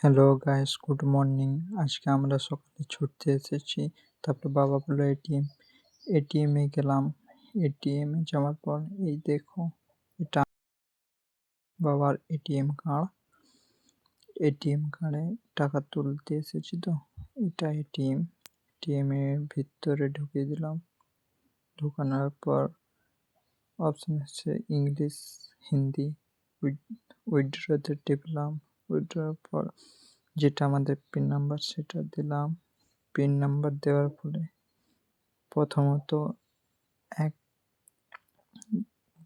Hello guys, good morning. আজকে আমরা সকালে ছুটতে এসেছি। তারপর বাবা বললো এটিএমে গেলাম। এটিএমে যাওয়ার পর এই দেখো, এটা বাবার এটিএম কার্ড। এটিএম কার্ডে টাকা তুলতে এসেছি তো। এটা এটিএম এর ভিতরে ঢুকিয়ে দিলাম। ঢুকানোর পর অপশন হচ্ছে ইংলিশ, হিন্দি। উইথড্রতে টিপলাম। উইথড্রর পর যেটা আমাদের পিন নাম্বার সেটা দিলাম। পিন নাম্বার দেওয়ার ফলে প্রথমত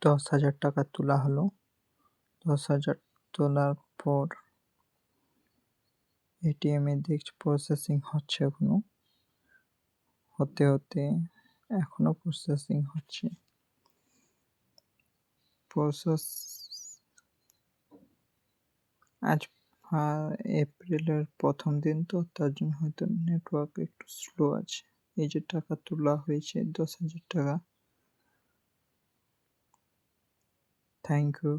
10,000 টাকা তোলা হলো। 10,000 তোলার পর এটিএমে দেখছি প্রসেসিং হচ্ছে, এখনো প্রসেসিং হচ্ছে। আজ এপ্রিলের প্রথম দিন তো, তার জন্য হয়তো নেটওয়ার্ক একটু স্লো আছে। এই যে টাকা তোলা হয়েছে 10,000 টাকা। Thank you.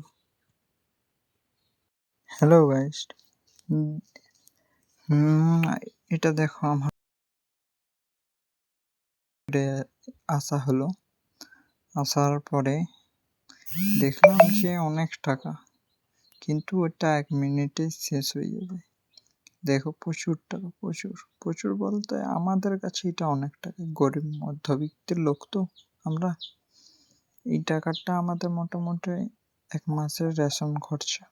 হ্যালো গাইস, এটা দেখো আমার আসা হলো। আসার পরে দেখলাম যে অনেক টাকা, কিন্তু ওটা 1 মিনিটে শেষ হয়ে যাবে। দেখো প্রচুর টাকা, প্রচুর বলতে আমাদের কাছে এটা অনেক টাকা। গরিব মধ্যবিত্তের লোক তো আমরা, এই টাকাটা আমাদের মোটামুটি 1 মাসের রেশন খরচা।